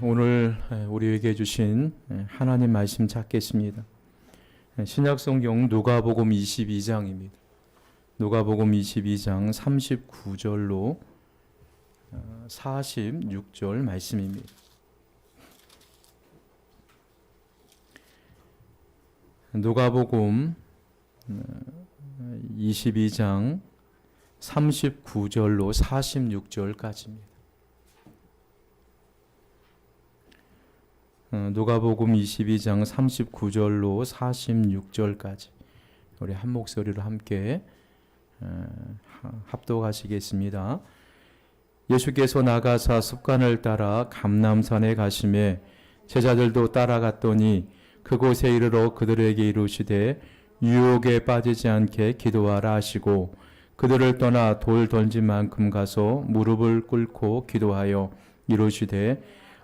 오늘 우리에게 주신 하나님 말씀 찾겠습니다. 신약성경 누가복음 22장입니다. 누가복음 22장 39절로 46절 말씀입니다. 누가복음 22장 39절로 46절까지입니다. 누가복음 22장 39절로 46절까지 우리 한 목소리로 함께 합독하시겠습니다. 예수께서 나가사 습관을 따라 감람산에 가시매 제자들도 따라갔더니 그곳에 이르러 그들에게 이르시되 유혹에 빠지지 않게 기도하라 하시고 그들을 떠나 돌 던진 만큼 가서 무릎을 꿇고 기도하여 이르시되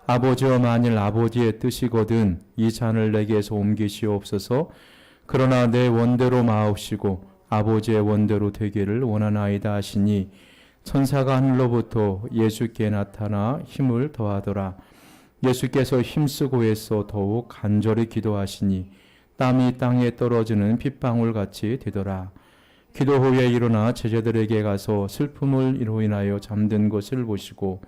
아버지여 만일 아버지의 뜻이거든 이 잔을 내게서 옮기시옵소서. 그러나 내 원대로 마옵시고 아버지의 원대로 되기를 원하나이다 하시니 천사가 하늘로부터 예수께 나타나 힘을 더하더라. 예수께서 힘쓰고 애써 더욱 간절히 기도하시니 땀이 땅에 떨어지는 핏방울 같이 되더라. 기도 후에 일어나 제자들에게 가서 슬픔을 인하여 잠든 것을 보시고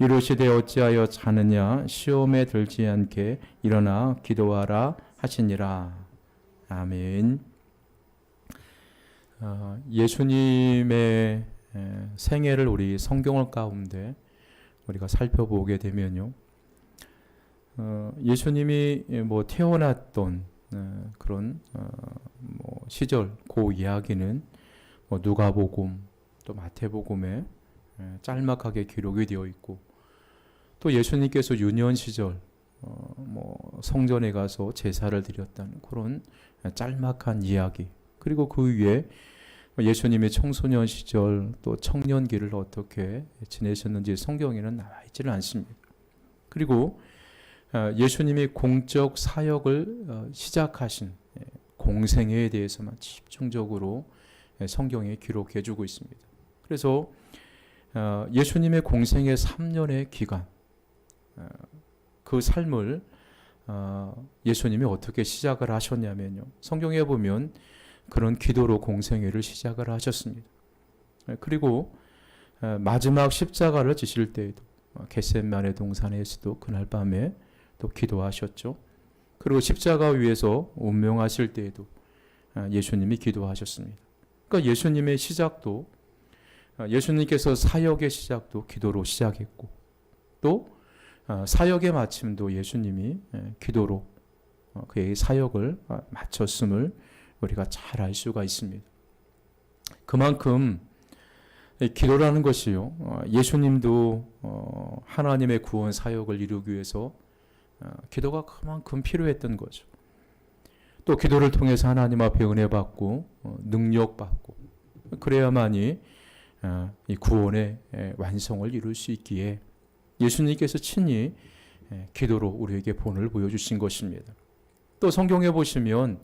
이르시되 어찌하여 자느냐 시험에 들지 않게 일어나 기도하라 하시니라. 아멘. 예수님의 생애를 우리 성경 가운데 우리가 살펴보게 되면요, 예수님이 태어났던 그런 시절 그 이야기는 누가복음 또 마태복음에 짤막하게 기록이 되어 있고, 또 예수님께서 유년 시절 성전에 가서 제사를 드렸다는 그런 짤막한 이야기, 그리고 그 위에 예수님의 청소년 시절 또 청년기를 어떻게 지내셨는지 성경에는 나와 있지는 않습니다. 그리고 예수님이 공적 사역을 시작하신 공생애에 대해서만 집중적으로 성경에 기록해 주고 있습니다. 그래서 예수님의 공생의 3년의 기간, 그 삶을 예수님이 어떻게 시작을 하셨냐면요, 성경에 보면 그런 기도로 공생애를 시작을 하셨습니다. 그리고 마지막 십자가를 지실 때에도 겟세마네 동산에서도 그날 밤에 또 기도하셨죠. 그리고 십자가 위에서 운명하실 때에도 예수님이 기도하셨습니다. 그러니까 예수님의 시작도, 예수님께서 사역의 시작도 기도로 시작했고, 또 사역의 마침도 예수님이 기도로 그의 사역을 마쳤음을 우리가 잘 알 수가 있습니다. 그만큼 기도라는 것이요, 예수님도 하나님의 구원 사역을 이루기 위해서 기도가 그만큼 필요했던 거죠. 또 기도를 통해서 하나님 앞에 은혜 받고 능력 받고 그래야만이 이 구원의 완성을 이룰 수 있기에 예수님께서 친히 기도로 우리에게 본을 보여주신 것입니다. 또 성경에 보시면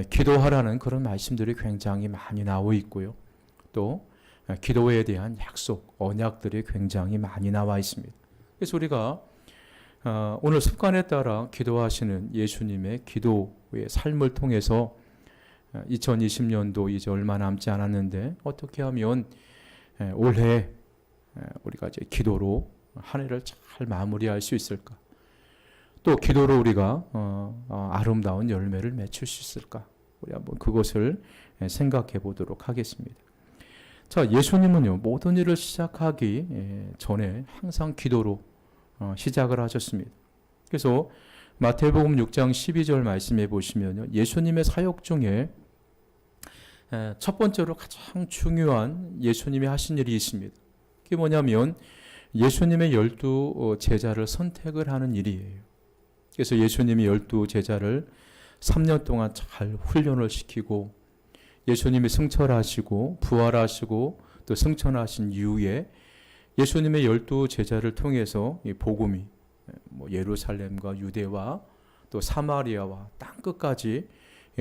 기도하라는 그런 말씀들이 굉장히 많이 나와 있고요. 또 기도에 대한 약속, 언약들이 굉장히 많이 나와 있습니다. 그래서 우리가 오늘 습관에 따라 기도하시는 예수님의 기도의 삶을 통해서 2020년도 이제 얼마 남지 않았는데 어떻게 하면 올해 우리가 이제 기도로 한 해를 잘 마무리할 수 있을까? 또 기도로 우리가 아름다운 열매를 맺을 수 있을까? 우리 한번 그것을 생각해 보도록 하겠습니다. 자, 예수님은요, 모든 일을 시작하기 전에 항상 기도로 시작을 하셨습니다. 그래서 마태복음 6장 12절 말씀해 보시면요, 예수님의 사역 중에 첫 번째로 가장 중요한 예수님이 하신 일이 있습니다. 그게 뭐냐면 예수님의 12 제자를 선택을 하는 일이에요. 그래서 예수님이 12 제자를 3년 동안 잘 훈련을 시키고 예수님이 승천하시고 부활하시고 또 승천하신 이후에 예수님의 12 제자를 통해서 이 복음이 예루살렘과 유대와 또 사마리아와 땅끝까지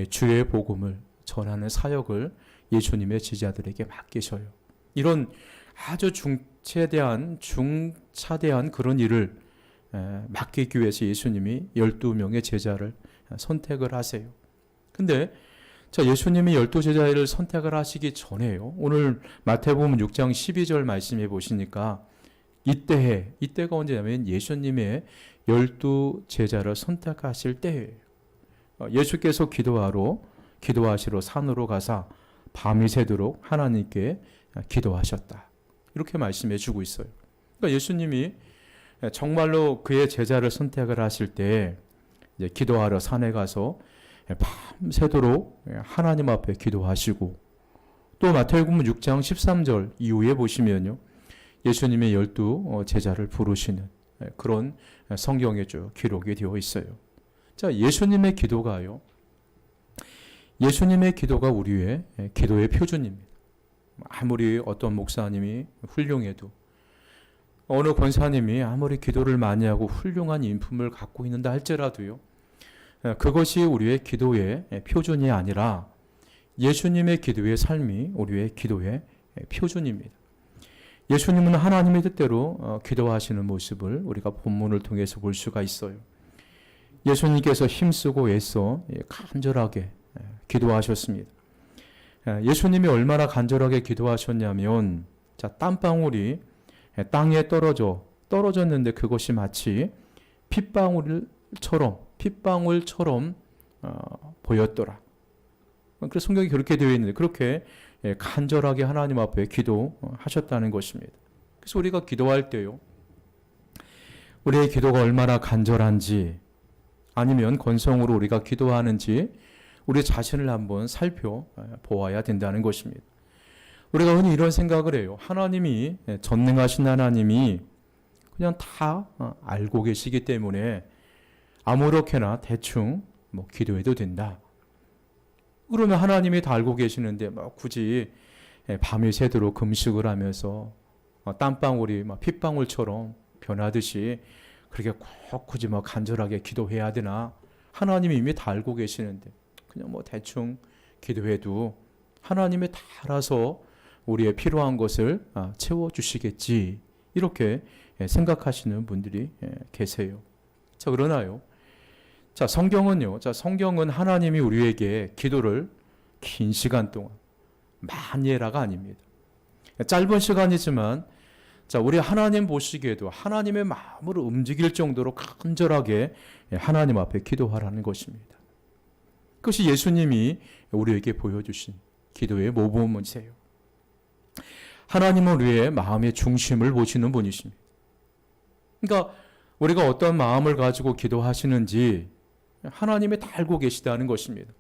주의 복음을 전하는 사역을 예수님의 제자들에게 맡기셔요. 이런 아주 중차대한 그런 일을 맡기기 위해서 예수님이 12명의 제자를 선택을 하세요. 근데 자, 예수님이 12제자를 선택을 하시기 전에요. 오늘 마태복음 6장 12절 말씀해 보시니까 이때가 언제냐면 예수님의 12제자를 선택하실 때예요. 예수께서 기도하시러 산으로 가사 밤이 새도록 하나님께 기도하셨다. 이렇게 말씀해 주고 있어요. 그러니까 예수님이 정말로 그의 제자를 선택을 하실 때 이제 기도하러 산에 가서 밤새도록 하나님 앞에 기도하시고, 또 마태복음 6장 13절 이후에 보시면요, 예수님의 12 제자를 부르시는 그런 성경에 쭉 기록이 되어 있어요. 자, 예수님의 기도가 우리의 기도의 표준입니다. 아무리 어떤 목사님이 훌륭해도, 어느 권사님이 아무리 기도를 많이 하고 훌륭한 인품을 갖고 있는다 할지라도요, 그것이 우리의 기도의 표준이 아니라 예수님의 기도의 삶이 우리의 기도의 표준입니다. 예수님은 하나님의 뜻대로 기도하시는 모습을 우리가 본문을 통해서 볼 수가 있어요. 예수님께서 힘쓰고 애써 간절하게 기도하셨습니다. 예수님이 얼마나 간절하게 기도하셨냐면, 자, 땀방울이 땅에 떨어졌는데 그것이 마치 핏방울처럼 보였더라. 그래서 성경이 그렇게 되어 있는데 그렇게 간절하게 하나님 앞에 기도하셨다는 것입니다. 그래서 우리가 기도할 때요, 우리의 기도가 얼마나 간절한지, 아니면 건성으로 우리가 기도하는지 우리 자신을 한번 살펴보아야 된다는 것입니다. 우리가 흔히 이런 생각을 해요. 하나님이, 전능하신 하나님이 그냥 다 알고 계시기 때문에 아무렇게나 대충 기도해도 된다. 그러면 하나님이 다 알고 계시는데 굳이 밤이 새도록 금식을 하면서 땀방울이 핏방울처럼 변하듯이 그렇게 꼭 굳이 간절하게 기도해야 되나? 하나님이 이미 다 알고 계시는데 그냥 대충 기도해도 하나님이 다 알아서 우리의 필요한 것을 채워주시겠지, 이렇게 생각하시는 분들이 계세요. 자, 그러나요, 자, 성경은 하나님이 우리에게 기도를 긴 시간 동안 많이 해라가 아닙니다. 짧은 시간이지만, 자, 우리 하나님 보시기에도 하나님의 마음으로 움직일 정도로 간절하게 하나님 앞에 기도하라는 것입니다. 그것이 예수님이 우리에게 보여주신 기도의 모범이세요. 하나님은 우리의 마음의 중심을 보시는 분이십니다. 그러니까 우리가 어떤 마음을 가지고 기도하시는지 하나님이 다 알고 계시다는 것입니다.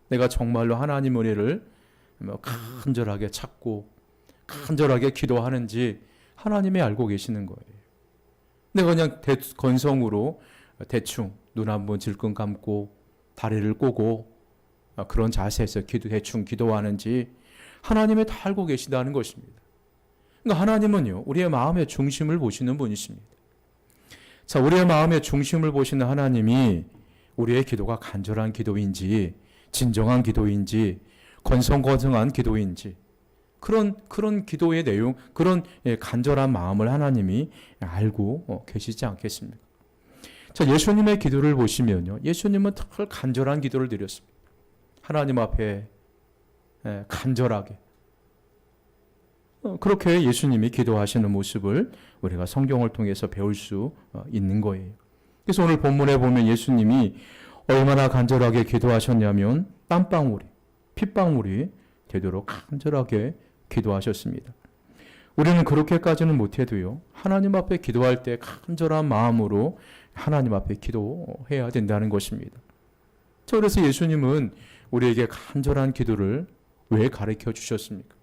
내가 정말로 하나님 은혜를 간절하게 찾고 간절하게 기도하는지 하나님이 알고 계시는 거예요. 내가 그냥 건성으로 대충 눈 한번 질끈 감고 다리를 꼬고 그런 자세에서 대충 기도하는지 하나님이 다 알고 계시다는 것입니다. 그러니까 하나님은요, 우리의 마음의 중심을 보시는 분이십니다. 자, 우리의 마음의 중심을 보시는 하나님이 우리의 기도가 간절한 기도인지, 진정한 기도인지, 건성건성한 기도인지, 그런 기도의 내용, 그런 간절한 마음을 하나님이 알고 계시지 않겠습니까? 자, 예수님의 기도를 보시면요, 예수님은 늘 간절한 기도를 드렸습니다. 하나님 앞에 간절하게. 그렇게 예수님이 기도하시는 모습을 우리가 성경을 통해서 배울 수 있는 거예요. 그래서 오늘 본문에 보면 예수님이 얼마나 간절하게 기도하셨냐면 땀방울이, 핏방울이 되도록 간절하게 기도하셨습니다. 우리는 그렇게까지는 못해도요, 하나님 앞에 기도할 때 간절한 마음으로 하나님 앞에 기도해야 된다는 것입니다. 그래서 예수님은 우리에게 간절한 기도를 왜 가르쳐 주셨습니까?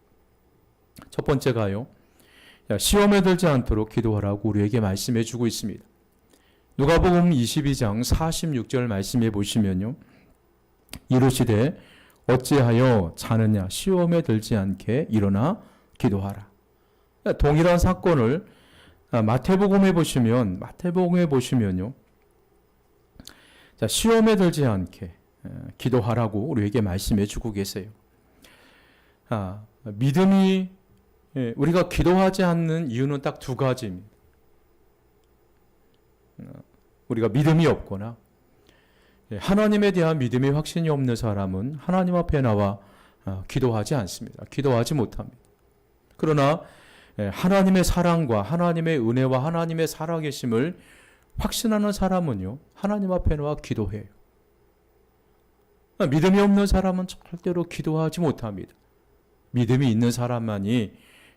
첫 번째가요, 시험에 들지 않도록 기도하라고 우리에게 말씀해 주고 있습니다. 누가복음 22장 46절 말씀해 보시면요, 이르시되 어찌하여 자느냐, 시험에 들지 않게 일어나 기도하라. 동일한 사건을 마태복음에 보시면요, 자, 시험에 들지 않게 기도하라고 우리에게 말씀해 주고 계세요. 믿음이, 우리가 기도하지 않는 이유는 딱 두 가지입니다. 우리가 믿음이 없거나 하나님에 대한 믿음의 확신이 없는 사람은 하나님 앞에 나와 기도하지 않습니다. 기도하지 못합니다. 그러나 하나님의 사랑과 하나님의 은혜와 하나님의 살아계심을 확신하는 사람은요, 하나님 앞에 나와 기도해요. 믿음이 없는 사람은 절대로 기도하지 못합니다. 믿음이 있는 사람만이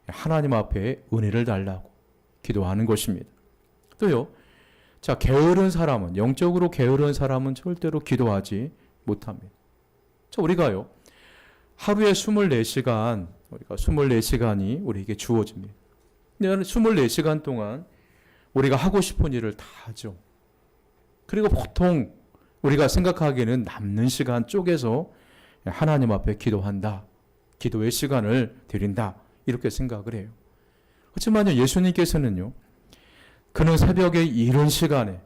하나님 앞에 은혜를 달라고 기도하는 것입니다. 또요, 자, 게으른 사람은, 영적으로 게으른 사람은 절대로 기도하지 못합니다. 자, 우리가요, 하루에 24시간, 우리가 24시간이 우리에게 주어집니다. 24시간 동안 우리가 하고 싶은 일을 다 하죠. 그리고 보통 우리가 생각하기에는 남는 시간 쪼개서 하나님 앞에 기도한다. 기도의 시간을 드린다. 이렇게 생각을 해요. 그렇지만요, 예수님께서는요, 그는 새벽에 이른 시간에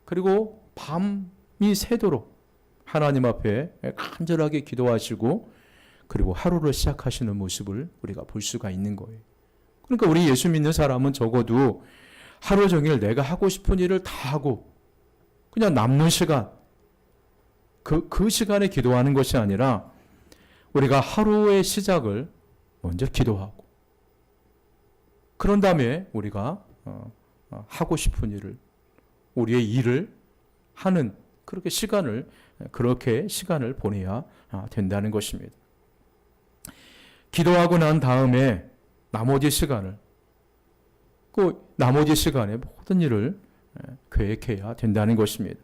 그리고 밤이 새도록 하나님 앞에 간절하게 기도하시고 그리고 하루를 시작하시는 모습을 우리가 볼 수가 있는 거예요. 그러니까 우리 예수 믿는 사람은 적어도 하루 종일 내가 하고 싶은 일을 다 하고 그냥 남는 시간, 그 시간에 기도하는 것이 아니라 우리가 하루의 시작을 먼저 기도하고 그런 다음에 우리가 하고 싶은 일을, 우리의 일을 하는 그렇게 시간을 보내야 된다는 것입니다. 기도하고 난 다음에 나머지 시간에 모든 일을 계획해야 된다는 것입니다.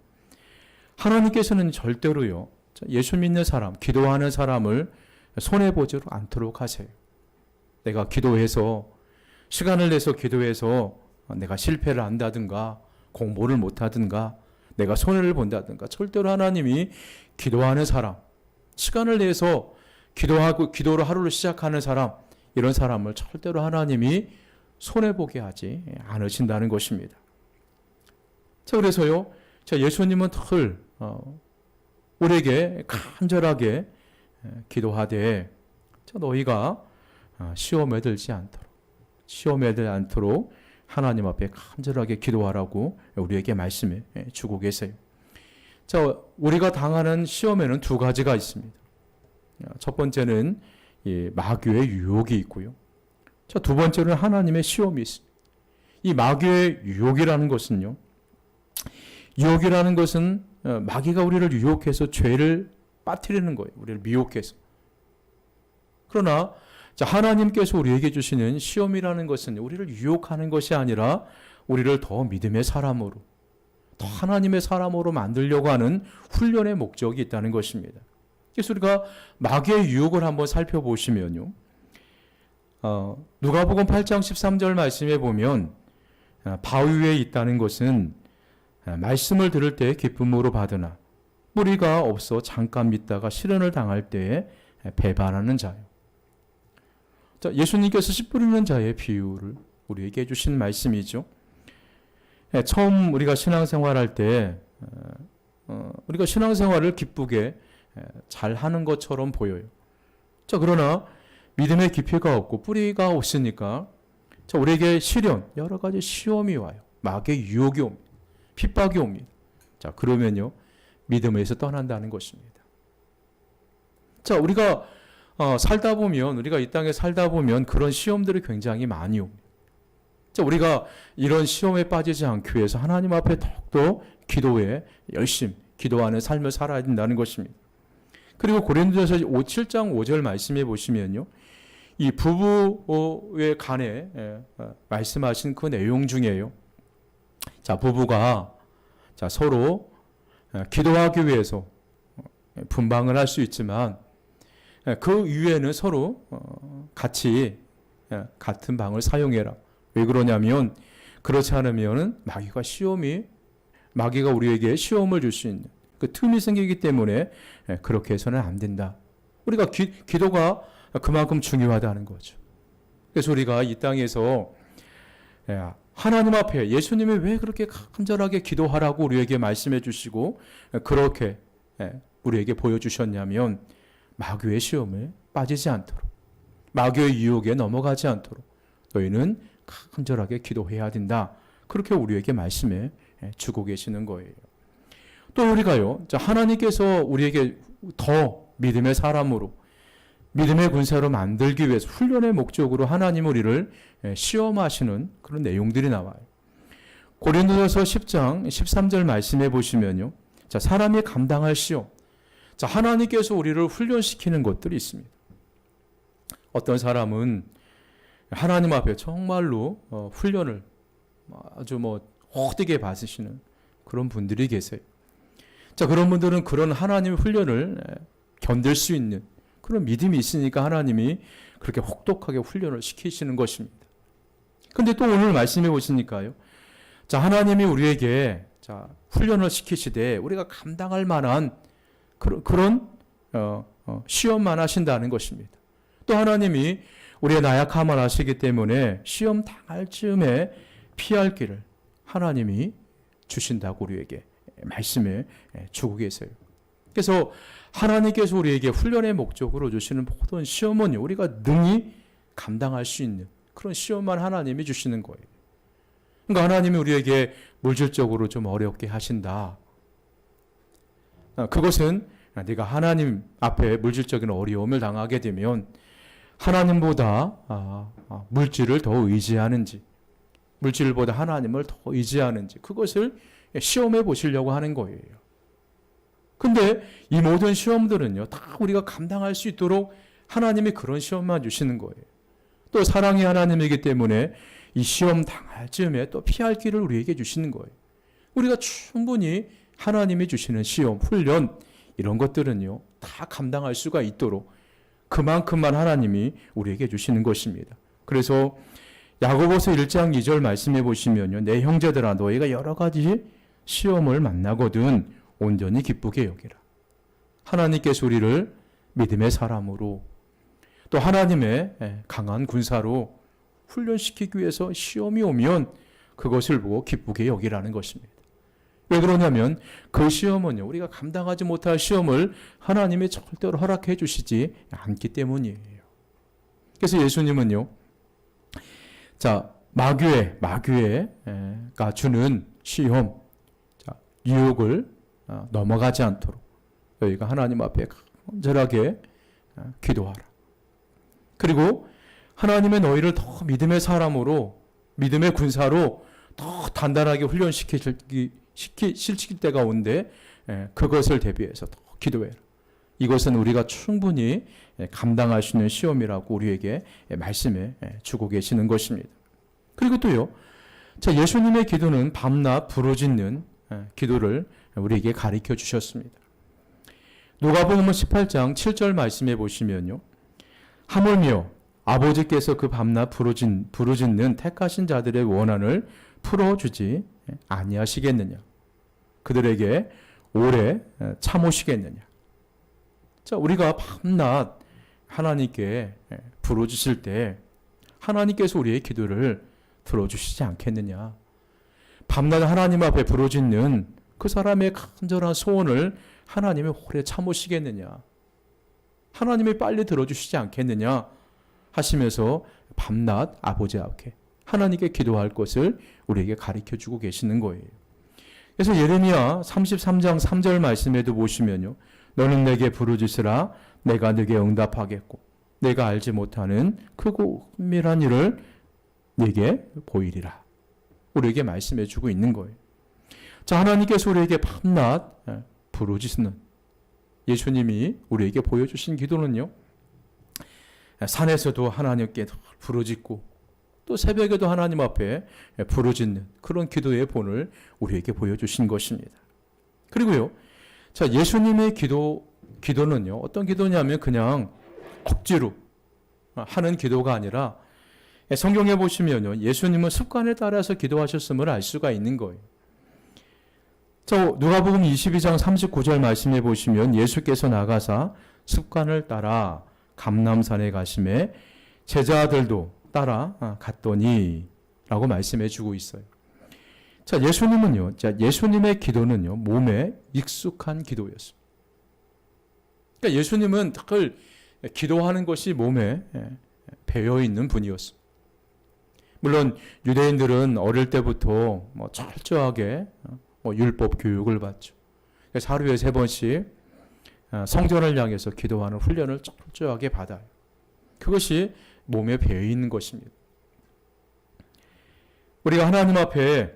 하나님께서는 절대로요, 예수 믿는 사람, 기도하는 사람을 손해보지 않도록 하세요. 내가 기도해서, 시간을 내서 기도해서 내가 실패를 한다든가, 공부를 못하든가, 내가 손해를 본다든가, 절대로 하나님이 기도하는 사람, 시간을 내서 기도로 하루를 시작하는 사람, 이런 사람을 절대로 하나님이 손해보게 하지 않으신다는 것입니다. 자, 그래서요, 예수님은 우리에게 간절하게 기도하되, 너희가 시험에 들지 않도록 하나님 앞에 간절하게 기도하라고 우리에게 말씀해 주고 계세요. 자, 우리가 당하는 시험에는 두 가지가 있습니다. 첫 번째는 마귀의 유혹이 있고요. 자, 두 번째는 하나님의 시험이 있습니다. 이 마귀의 유혹이라는 것은요, 마귀가 우리를 유혹해서 죄를 빠뜨리는 거예요. 우리를 미혹해서. 그러나 하나님께서 우리에게 주시는 시험이라는 것은 우리를 유혹하는 것이 아니라 우리를 더 믿음의 사람으로, 더 하나님의 사람으로 만들려고 하는 훈련의 목적이 있다는 것입니다. 그래서 우리가 마귀의 유혹을 한번 살펴보시면요, 누가복음 8장 13절 말씀에 보면 바위 위에 있다는 것은 말씀을 들을 때 기쁨으로 받으나 뿌리가 없어 잠깐 믿다가 시련을 당할 때에 배반하는 자요. 자, 예수님께서 씨 뿌리는 자의 비유를 우리에게 해주신 말씀이죠. 처음 우리가 신앙생활할 때 우리가 신앙생활을 기쁘게 잘 하는 것처럼 보여요. 자, 그러나 믿음의 깊이가 없고 뿌리가 없으니까 우리에게 시련, 여러 가지 시험이 와요. 마귀의 유혹이 옵니다. 핍박이 옵니다. 자, 그러면요, 믿음에서 떠난다는 것입니다. 자, 우리가 우리가 이 땅에 살다 보면 그런 시험들이 굉장히 많이 옵니다. 자, 우리가 이런 시험에 빠지지 않기 위해서 하나님 앞에 더욱더 기도에 열심히 기도하는 삶을 살아야 된다는 것입니다. 그리고 고린도전서 7장 5절 말씀해 보시면요, 이 부부에 관해 말씀하신 그 내용 중에요. 자, 부부가 서로 기도하기 위해서 분방을 할 수 있지만 그 이후에는 서로 같이 같은 방을 사용해라. 왜 그러냐면, 그렇지 않으면 마귀가 우리에게 시험을 줄 수 있는 그 틈이 생기기 때문에 그렇게 해서는 안 된다. 우리가 기도가 그만큼 중요하다는 거죠. 그래서 우리가 이 땅에서 하나님 앞에 예수님이 왜 그렇게 간절하게 기도하라고 우리에게 말씀해 주시고 그렇게 우리에게 보여주셨냐면, 마귀의 시험에 빠지지 않도록, 마귀의 유혹에 넘어가지 않도록 너희는 간절하게 기도해야 된다. 그렇게 우리에게 말씀해 주고 계시는 거예요. 또 우리가요, 하나님께서 우리에게 더 믿음의 사람으로, 믿음의 군사로 만들기 위해서 훈련의 목적으로 하나님 우리를 시험하시는 그런 내용들이 나와요. 고린도전서 10장 13절 말씀해 보시면요, 사람이 감당할 시험, 하나님께서 우리를 훈련시키는 것들이 있습니다. 어떤 사람은 하나님 앞에 정말로 훈련을 아주 헛되게 받으시는 그런 분들이 계세요. 그런 분들은 그런 하나님의 훈련을 견딜 수 있는 그런 믿음이 있으니까 하나님이 그렇게 혹독하게 훈련을 시키시는 것입니다. 근데 또 오늘 말씀해 보시니까요, 하나님이 우리에게 훈련을 시키시되 우리가 감당할 만한 그런 시험만 하신다는 것입니다. 또 하나님이 우리의 나약함을 아시기 때문에 시험 당할 즈음에 피할 길을 하나님이 주신다고 우리에게 말씀해 주고 계세요. 그래서 하나님께서 우리에게 훈련의 목적으로 주시는 모든 시험은 우리가 능히 감당할 수 있는 그런 시험만 하나님이 주시는 거예요. 그러니까 하나님이 우리에게 물질적으로 좀 어렵게 하신다. 그것은 네가 하나님 앞에 물질적인 어려움을 당하게 되면 하나님보다 물질을 더 의지하는지, 물질보다 하나님을 더 의지하는지 그것을 시험해 보시려고 하는 거예요. 근데 이 모든 시험들은요, 다 우리가 감당할 수 있도록 하나님이 그런 시험만 주시는 거예요. 또 사랑의 하나님이기 때문에 이 시험 당할 즈음에 또 피할 길을 우리에게 주시는 거예요. 우리가 충분히 하나님이 주시는 시험, 훈련 이런 것들은요, 다 감당할 수가 있도록 그만큼만 하나님이 우리에게 주시는 것입니다. 그래서 야고보서 1장 2절 말씀해 보시면요, 내 형제들아 너희가 여러 가지 시험을 만나거든 온전히 기쁘게 여기라. 하나님께서 우리를 믿음의 사람으로 또 하나님의 강한 군사로 훈련시키기 위해서 시험이 오면 그것을 보고 기쁘게 여기라는 것입니다. 왜 그러냐면 그 시험은요, 우리가 감당하지 못할 시험을 하나님이 절대로 허락해 주시지 않기 때문이에요. 그래서 예수님은요, 마귀가 주는 시험, 유혹을 넘어가지 않도록 너희가 하나님 앞에 간절하게 기도하라. 그리고 하나님의 너희를 더 믿음의 사람으로, 믿음의 군사로 더 단단하게 훈련시킬 때가 온데 그것을 대비해서 더 기도해라. 이것은 우리가 충분히 감당할 수 있는 시험이라고 우리에게 말씀해 주고 계시는 것입니다. 그리고 또요, 예수님의 기도는 밤낮 부르짖는 기도를 우리에게 가르쳐 주셨습니다. 누가복음 18장 7절 말씀해 보시면요, 하물며 아버지께서 그 밤낮 부르짖는 택하신 자들의 원한을 풀어주지 아니하시겠느냐, 그들에게 오래 참으시겠느냐. 우리가 밤낮 하나님께 부르짖을 때 하나님께서 우리의 기도를 들어주시지 않겠느냐. 밤낮 하나님 앞에 부르짖는 그 사람의 간절한 소원을 하나님이 오래 참으시겠느냐, 하나님이 빨리 들어주시지 않겠느냐 하시면서 밤낮 아버지 앞에 하나님께 기도할 것을 우리에게 가르쳐주고 계시는 거예요. 그래서 예레미야 33장 3절 말씀에도 보시면요, 너는 내게 부르짖으라 내가 네게 응답하겠고 내가 알지 못하는 크고 은밀한 일을 네게 보이리라. 우리에게 말씀해 주고 있는 거예요. 하나님께서 우리에게 밤낮 부르짖는, 예수님이 우리에게 보여주신 기도는요, 산에서도 하나님께 부르짖고 또 새벽에도 하나님 앞에 부르짖는 그런 기도의 본을 우리에게 보여주신 것입니다. 그리고요, 예수님의 기도는요, 어떤 기도냐면 그냥 억지로 하는 기도가 아니라 성경에 보시면요, 예수님은 습관에 따라서 기도하셨음을 알 수가 있는 거예요. 누가복음 22장 39절 말씀해 보시면 예수께서 나가사 습관을 따라 감람산에 가심에 제자들도 따라 갔더니 라고 말씀해 주고 있어요. 예수님은요, 예수님의 기도는요, 몸에 익숙한 기도였습니다. 그러니까 예수님은 늘 기도하는 것이 몸에 배어 있는 분이었습니다. 물론 유대인들은 어릴 때부터 철저하게 율법 교육을 받죠. 그래서 하루에 3번씩 성전을 향해서 기도하는 훈련을 철저하게 받아요. 그것이 몸에 배어 있는 것입니다. 우리가 하나님 앞에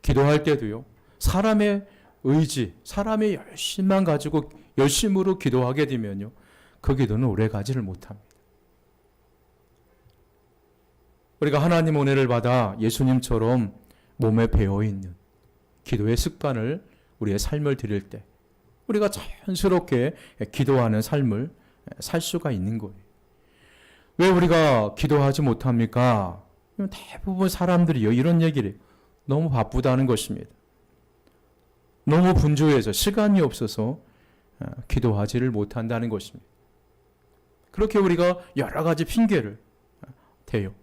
기도할 때도요, 사람의 의지, 사람의 열심만 가지고 열심으로 기도하게 되면요, 그 기도는 오래 가지를 못합니다. 우리가 하나님 은혜를 받아 예수님처럼 몸에 배어있는 기도의 습관을 우리의 삶을 드릴 때 우리가 자연스럽게 기도하는 삶을 살 수가 있는 거예요. 왜 우리가 기도하지 못합니까? 대부분 사람들이요, 이런 얘기를 해요. 너무 바쁘다는 것입니다. 너무 분주해서 시간이 없어서 기도하지를 못한다는 것입니다. 그렇게 우리가 여러 가지 핑계를 대요.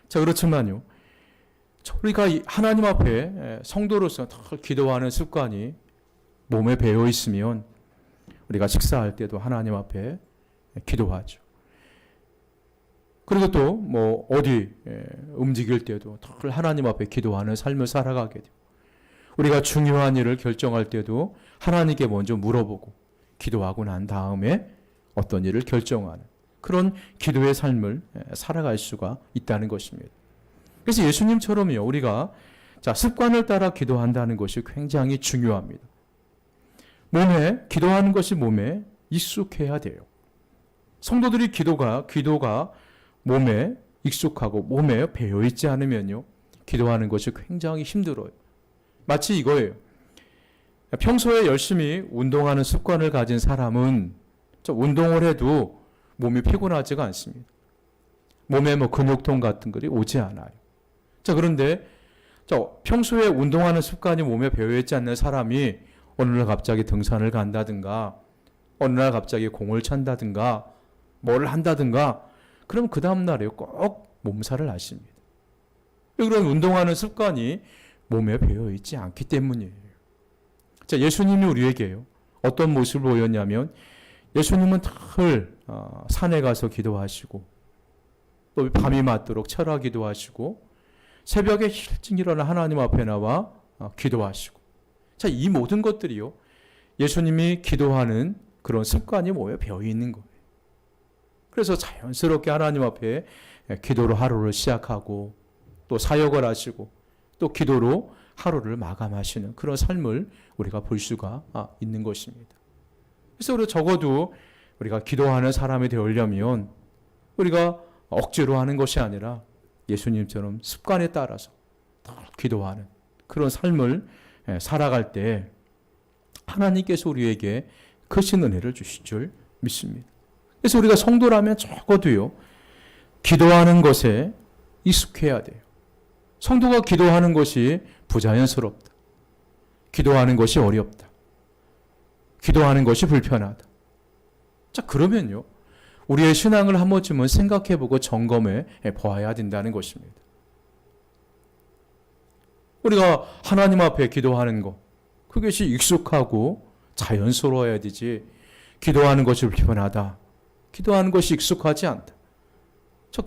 자, 그렇지만요, 우리가 하나님 앞에 성도로서 기도하는 습관이 몸에 배어 있으면 우리가 식사할 때도 하나님 앞에 기도하죠. 그리고 또 어디 움직일 때도 늘 하나님 앞에 기도하는 삶을 살아가게 돼요. 우리가 중요한 일을 결정할 때도 하나님께 먼저 물어보고 기도하고 난 다음에 어떤 일을 결정하는 그런 기도의 삶을 살아갈 수가 있다는 것입니다. 그래서 예수님처럼요, 우리가 습관을 따라 기도한다는 것이 굉장히 중요합니다. 기도하는 것이 몸에 익숙해야 돼요. 성도들이 기도가 몸에 익숙하고 몸에 배어있지 않으면요, 기도하는 것이 굉장히 힘들어요. 마치 이거예요. 평소에 열심히 운동하는 습관을 가진 사람은 운동을 해도 몸이 피곤하지가 않습니다. 몸에 근육통 같은 것이 오지 않아요. 그런데 평소에 운동하는 습관이 몸에 배어있지 않는 사람이 어느 날 갑자기 등산을 간다든가 어느 날 갑자기 공을 찬다든가 뭘 한다든가 그럼 그 다음날에 꼭 몸살을 앓습니다. 그런 운동하는 습관이 몸에 배어있지 않기 때문이에요. 예수님이 우리에게요, 어떤 모습을 보였냐면 예수님은 늘 산에 가서 기도하시고 또 밤이 맞도록 철하기도 하시고 새벽에 일찍 일어나 하나님 앞에 나와 기도하시고, 이 모든 것들이요, 예수님이 기도하는 그런 습관이 몸에 배어 있는 거예요. 그래서 자연스럽게 하나님 앞에 기도로 하루를 시작하고 또 사역을 하시고 또 기도로 하루를 마감하시는 그런 삶을 우리가 볼 수가 있는 것입니다. 그래서 우리 적어도 우리가 기도하는 사람이 되려면 우리가 억지로 하는 것이 아니라 예수님처럼 습관에 따라서 기도하는 그런 삶을 살아갈 때 하나님께서 우리에게 크신 은혜를 주실 줄 믿습니다. 그래서 우리가 성도라면 적어도요, 기도하는 것에 익숙해야 돼요. 성도가 기도하는 것이 부자연스럽다. 기도하는 것이 어렵다. 기도하는 것이 불편하다. 그러면요, 우리의 신앙을 한 번쯤은 생각해보고 점검해 보아야 된다는 것입니다. 우리가 하나님 앞에 기도하는 것, 그것이 익숙하고 자연스러워야 되지, 기도하는 것이 불편하다, 기도하는 것이 익숙하지 않다.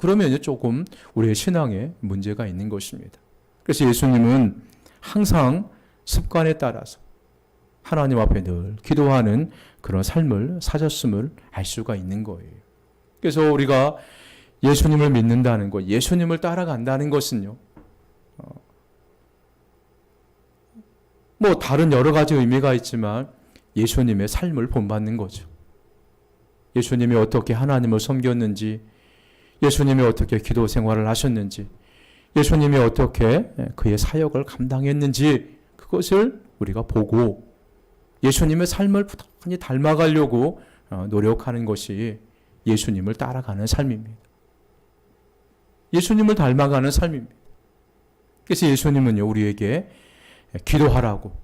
그러면 조금 우리의 신앙에 문제가 있는 것입니다. 그래서 예수님은 항상 습관에 따라서 하나님 앞에 늘 기도하는 그런 삶을 사셨음을 알 수가 있는 거예요. 그래서 우리가 예수님을 믿는다는 것, 예수님을 따라간다는 것은요, 다른 여러 가지 의미가 있지만 예수님의 삶을 본받는 거죠. 예수님이 어떻게 하나님을 섬겼는지, 예수님이 어떻게 기도 생활을 하셨는지, 예수님이 어떻게 그의 사역을 감당했는지 그것을 우리가 보고 예수님의 삶을 부단히 닮아가려고 노력하는 것이 예수님을 따라가는 삶입니다. 예수님을 닮아가는 삶입니다. 그래서 예수님은요, 우리에게 기도하라고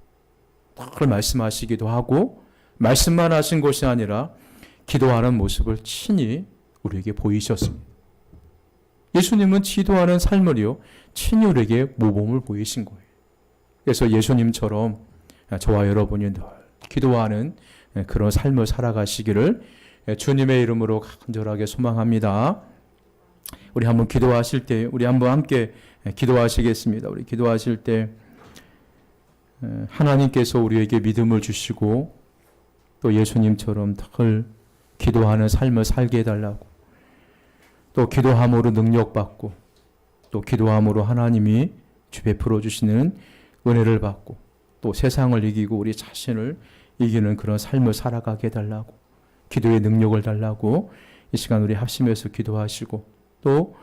늘 말씀하시기도 하고, 말씀만 하신 것이 아니라 기도하는 모습을 친히 우리에게 보이셨습니다. 예수님은 기도하는 삶을요, 친히 우리에게 모범을 보이신 거예요. 그래서 예수님처럼 저와 여러분이 늘 기도하는 그런 삶을 살아가시기를 주님의 이름으로 간절하게 소망합니다. 우리 한번 기도하실 때 우리 한번 함께 기도하시겠습니다. 우리 기도하실 때 하나님께서 우리에게 믿음을 주시고 또 예수님처럼 늘 기도하는 삶을 살게 해달라고, 또 기도함으로 능력받고 또 기도함으로 하나님이 주 베풀어 주시는 은혜를 받고 또 세상을 이기고 우리 자신을 이기는 그런 삶을 살아가게 해달라고, 기도의 능력을 달라고 이 시간 우리 합심해서 기도하시고, 또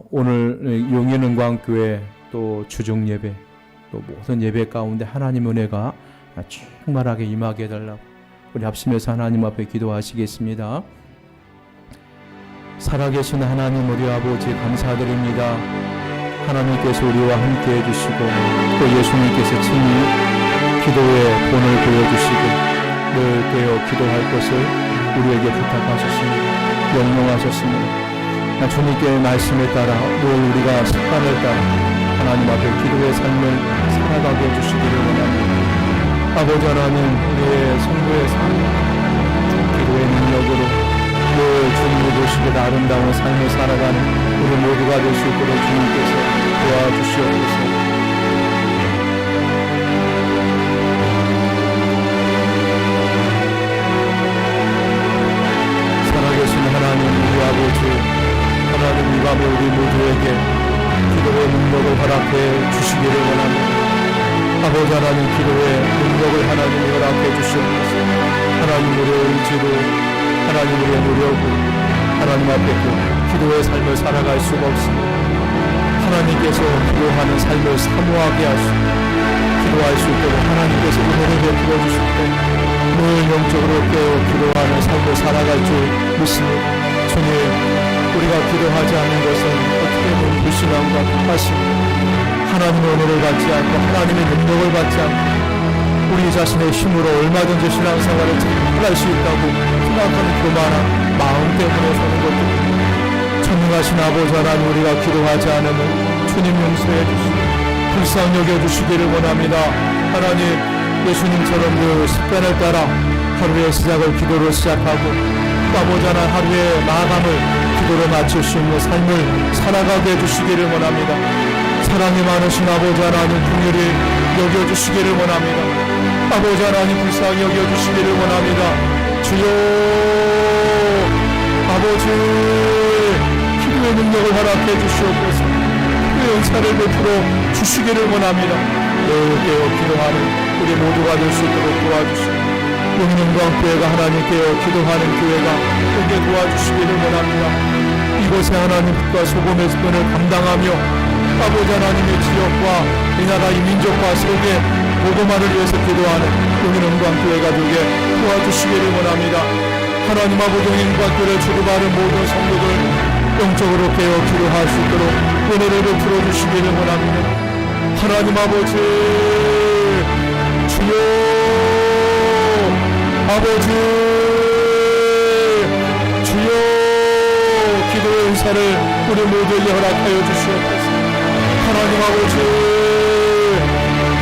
오늘 용인은광교회 또 주중 예배 또 모든 예배 가운데 하나님 은혜가 충만하게 임하게 해달라고 우리 합심해서 하나님 앞에 기도하시겠습니다. 살아계신 하나님 우리 아버지 감사드립니다. 하나님께서 우리와 함께 해주시고 또 예수님께서 친히 기도의 본을 보여주시고 늘 깨어 기도할 것을 우리에게 부탁하셨습니다. 명령하셨습니다. 주님께 말씀에 따라 늘 우리가 습관을 따라 하나님 앞에 기도의 삶을 살아가게 해주시기를 원합니다. 아버지 하나님, 우리의 성도의 삶, 기도의 능력으로 늘 주님을 보시고 아름다운 삶을 살아가는 우리 모두가 될 수 있도록 주님께서 도와주시옵소서. 살아계신 하나님, 우리 아버지 하나님, 이 밤에 우리 모두에게 기도의 능력을 허락해 주시기를 원합니다. 아버지 하나님, 기도의 능력을 하나님이 허락해 주시옵소서. 하나님 우리의 의지로, 하나님 우리의 노력으로 하나님 앞에 기도의 삶을 살아갈 수가 없습니다. 하나님께서 기도하는 삶을 사모하게 하시고 기도할 수 있도록 하나님께서 은혜를 베풀어 주실 때 늘 영적으로 깨어 기도하는 삶을 살아갈 줄 믿습니다. 주님, 우리가 기도하지 않는 것은 어떻게 보면 불신함과 탓입니다. 하나님의 은혜를 받지 않고 하나님의 능력을 받지 않고 우리 자신의 힘으로 얼마든지 신앙생활을 잘할 수 있다고 생각하는 교만한 마음 때문에 사는 것입니다. 전능하신 아버지 하나님, 우리가 기도하지 않으면 주님 용서해 주시고 불쌍히 여겨주시기를 원합니다. 하나님, 예수님처럼 그 습관을 따라 하루의 시작을 기도로 시작하고 아버지 하나님 하루의 마감을 기도로 맞출 수 있는 삶을 살아가게 해주시기를 원합니다. 사랑이 많으신 아버지 하나님, 긍휼히 여겨주시기를 원합니다. 아버지 하나님, 불쌍히 여겨주시기를 원합니다. 주여, 아버지 기도의 능력을 허락해 주시옵소서. 기도의 은사를 베풀어 주시기를 원합니다. 늘 깨어 기도하는 우리 모두가 될 수 있도록 도와주시고 용인은광교회가 하나님 깨어 기도하는 교회가 되게 도와주시기를 원합니다. 이곳에 하나님 빛과 소금의 습관을 감당하며 아버지 하나님의 지역과 이 나라 이 민족과 세계 복음화를 위해서 기도하는 용인은광교회가 되게 도와주시기를 원합니다. 하나님 아버지 용인은광교회를 주도하는 모든 성도들 영적으로 깨어 기도할 수 있도록 은혜를 베풀어 주시기를 원합니다. 하나님 아버지, 주여, 아버지, 주여, 기도의 은사를 우리 모두에게 허락하여 주시옵소서. 하나님 아버지,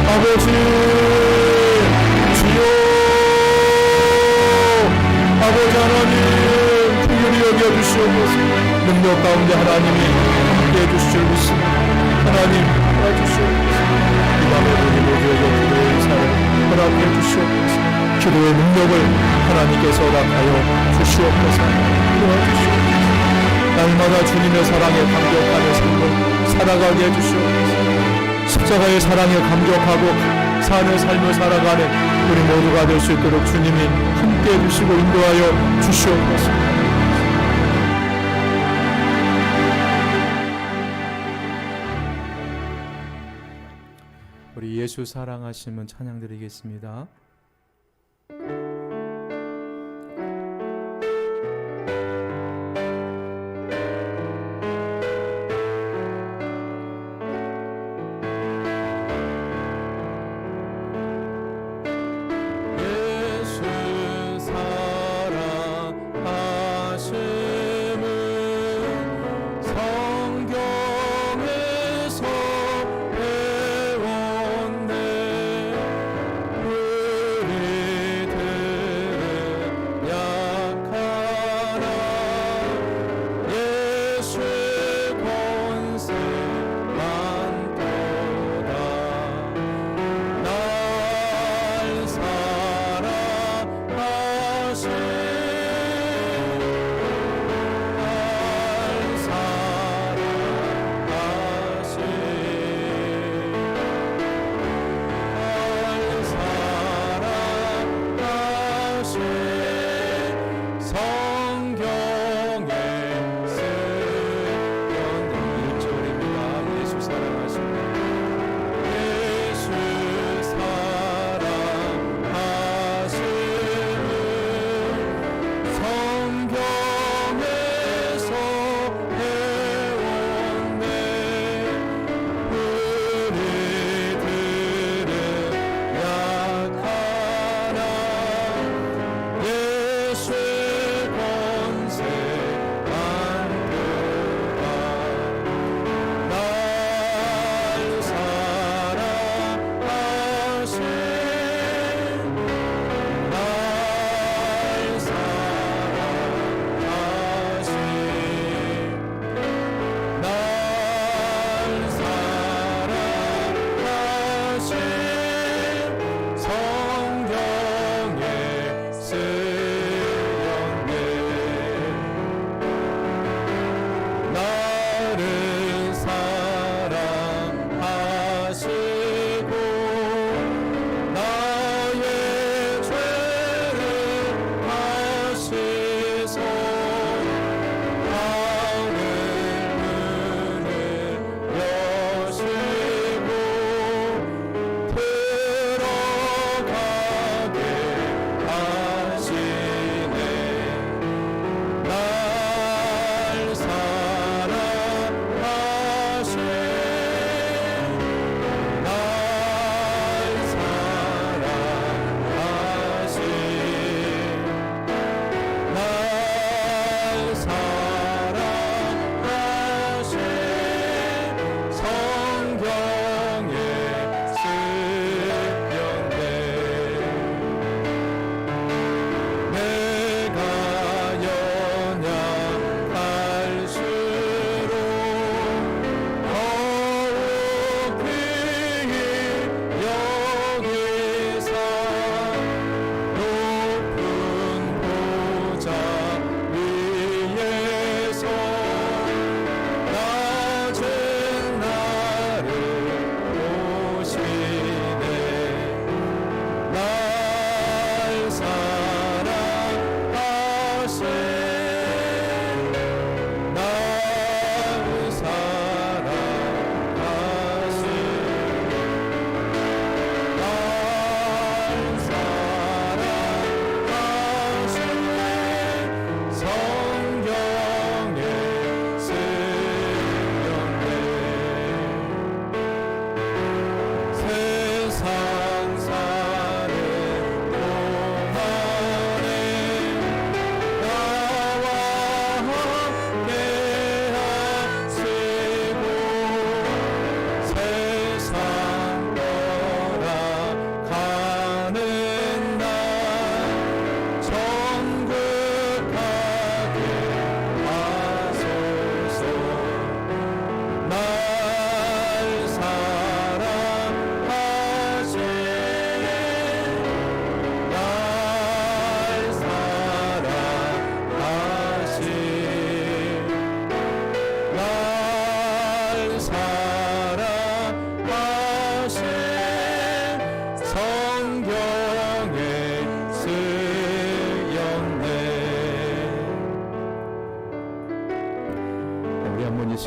아버지, 주여, 아버지 하나님, 긍휼히 여겨 주시옵소서. 능력 가운데 하나님이 함께해 주실 줄 믿습니다. 하나님 도와주시옵소서. 이 밤에 우리 모두에게 기도의 은사를 허락해 주시옵소서. 기도의 능력을 하나님께서 허락하여 주시옵소서. 도와주시옵소서. 날마다 주님의 사랑에 감격하는 삶을 살아가게 해주시옵소서. 십자가의 사랑에 감격하고 사는 삶을 살아가는 우리 모두가 될 수 있도록 주님이 함께해 주시고 인도하여 주시옵소서. 우리 예수 사랑하심은 찬양 드리겠습니다. 성경에서 배웠네.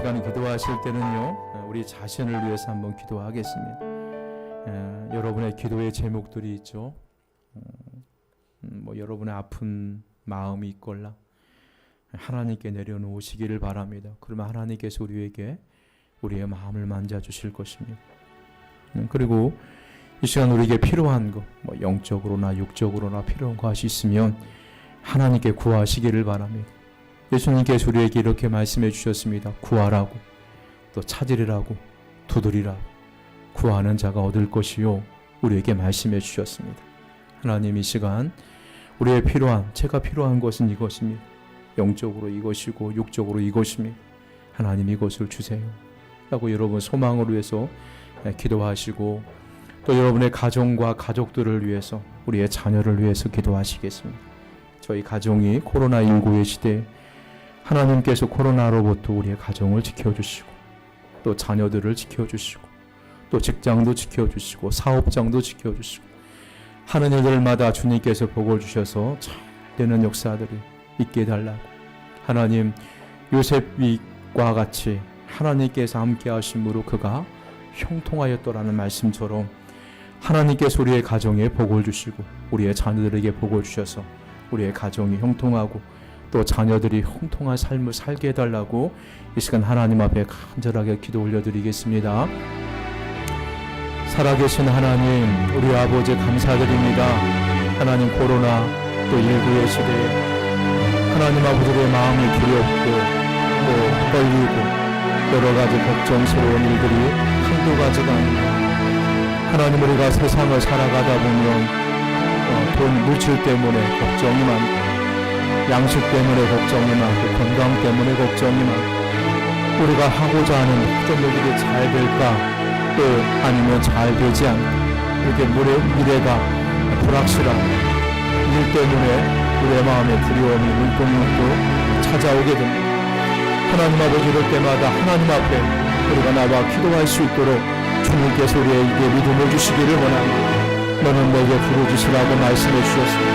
시간 기도하실 때는요, 우리 자신을 위해서 한번 기도하겠습니다. 여러분의 기도의 제목들이 있죠. 여러분의 아픈 마음이 있걸라 하나님께 내려놓으시기를 바랍니다. 그러면 하나님께서 우리에게 우리의 마음을 만져주실 것입니다. 그리고 이 시간 우리에게 필요한 것, 영적으로나 육적으로나 필요한 것이 있으면 하나님께 구하시기를 바랍니다. 예수님께서 우리에게 이렇게 말씀해 주셨습니다. 구하라고, 또 찾으리라고, 두드리라고. 구하는 자가 얻을 것이요, 우리에게 말씀해 주셨습니다. 하나님, 이 시간 우리의 제가 필요한 것은 이것입니다. 영적으로 이것이고 육적으로 이것입니다. 하나님, 이것을 주세요 라고 여러분 소망을 위해서 기도하시고, 또 여러분의 가정과 가족들을 위해서, 우리의 자녀를 위해서 기도하시겠습니다. 저희 가정이 코로나19의 시대에 하나님께서 코로나로부터 우리의 가정을 지켜주시고, 또 자녀들을 지켜주시고, 또 직장도 지켜주시고, 사업장도 지켜주시고, 하는 일들마다 주님께서 복을 주셔서 잘 되는 역사들이 있게 해달라고. 하나님, 요셉과 같이 하나님께서 함께 하심으로 그가 형통하였더라는 말씀처럼 하나님께서 우리의 가정에 복을 주시고 우리의 자녀들에게 복을 주셔서 우리의 가정이 형통하고 또 자녀들이 형통한 삶을 살게 해달라고 이 시간 하나님 앞에 간절하게 기도 올려드리겠습니다. 살아계신 하나님, 우리 아버지 감사드립니다. 하나님, 코로나 또 19의 시대에 하나님 아버지의 마음이 두렵고 또 떨리고 여러 가지 걱정스러운 일들이 한두 가지가 아닙니다. 하나님, 우리가 세상을 살아가다 보면 돈, 물질 때문에 걱정이 많고 양식 때문에 걱정이 많고 건강 때문에 걱정이 많고 우리가 하고자 하는 모든 일들이 잘 될까 또 아니면 잘 되지 않을까 이렇게 미래가 불확실한 일 때문에 우리의 마음에 두려움이 문득문득 찾아오게 됩니다. 하나님 아버지, 이럴 때마다 하나님 앞에 우리가 나와 기도할 수 있도록 주님께서 우리에게 믿음을 주시기를 원합니다. 너는 내게 부르짖으라고 말씀해 주셨습니다.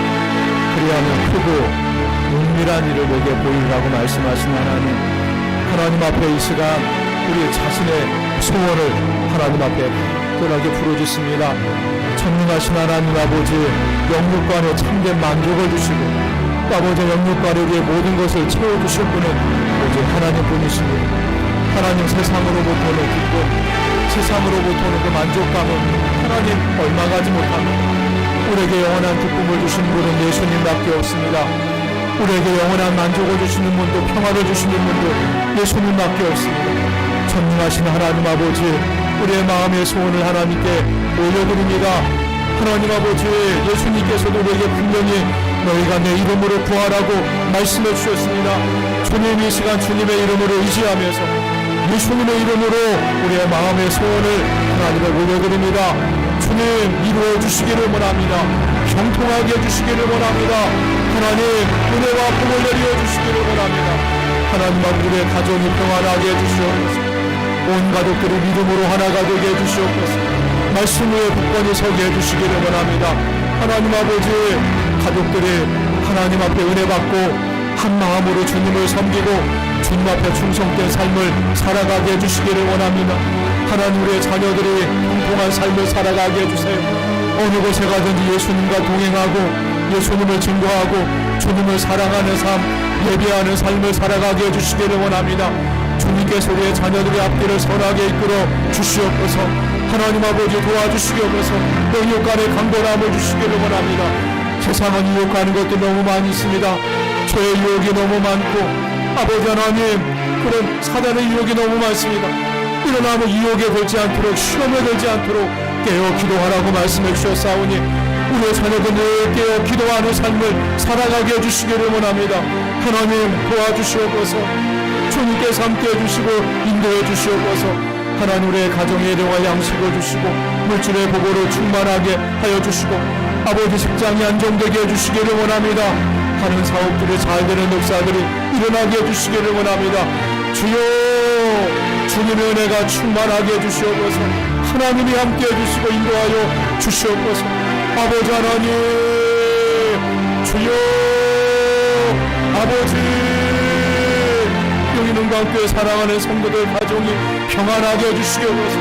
그리하면 크고 은밀한 일을 내게 보이라고 말씀하신 하나님 앞에 이 시간 우리 자신의 소원을 하나님 앞에 간절하게 부르짖습니다. 전능하신 하나님 아버지, 영육간에 참된 만족을 주시고 아버지 영육간에 우리의 모든 것을 채워주실 분은 오직 하나님뿐이십니다. 하나님, 세상으로부터는 기쁨, 세상으로부터는 그 만족감은 하나님 얼마 가지 못합니다. 우리에게 영원한 기쁨을 주시는 분은 예수님밖에 없습니다. 우리에게 영원한 만족을 주시는 분도 평화를 주시는 분도 예수님밖에 없습니다. 전능하신 하나님 아버지, 우리의 마음의 소원을 하나님께 올려드립니다. 하나님 아버지, 예수님께서도 우리에게 분명히 너희가 내 이름으로 구하라고 말씀해 주셨습니다. 주님, 이 시간 주님의 이름으로 의지하면서 예수님의 이름으로 우리의 마음의 소원을 하나님께 올려드립니다. 주님, 이루어 주시기를 원합니다. 형통하게 해주시기를 원합니다. 하나님, 은혜와 복을 내려 주시기를 원합니다. 하나님 아버지, 우리의 가정이 평안하게 해주시옵소서. 온 가족들이 믿음으로 하나가 되게 해주시옵소서. 말씀 위에 굳건히 서게 해주시기를 원합니다. 하나님 아버지, 가족들이 하나님 앞에 은혜 받고 한 마음으로 주님을 섬기고 주님 앞에 충성된 삶을 살아가게 해주시기를 원합니다. 하나님, 우리의 자녀들이 형통한 삶을 살아가게 해주세요. 어느 곳에 가든지 예수님과 동행하고 예수님을 증거하고 주님을 사랑하는 삶, 예배하는 삶을 살아가게 해주시기를 원합니다. 주님께서 우리의 자녀들의 앞길을 선하게 이끌어 주시옵소서. 하나님 아버지, 도와주시옵소서. 영육간의 강건함을 주시기를 원합니다. 세상은 유혹하는 것도 너무 많이 있습니다. 죄의 유혹이 너무 많고 아버지 하나님, 그런 사단의 유혹이 너무 많습니다. 이런 아무 유혹에 들지 않도록, 시험에 들지 않도록 깨어 기도하라고 말씀해 주셨사오니 우리의 자녀들을 깨어 기도하는 삶을 살아가게 해주시기를 원합니다. 하나님, 도와주시옵소서. 주님께서 함께 해주시고 인도해 주시옵소서. 하나님, 우리의 가정에 일용할 양식을 주시고 물질의 복으로 충만하게 하여 주시고 아버지 직장이 안정되게 해주시기를 원합니다. 하는 사업들이 잘 되는 역사들이 일어나게 해주시기를 원합니다. 주여, 주님의 은혜가 충만하게 해주시옵소서. 하나님이 함께 해주시고 인도하여 주시옵소서. 아버지 하나님, 주여, 아버지, 여기 주님과 함께 사랑하는 성도들 가정이 평안하게 해주시기 원해서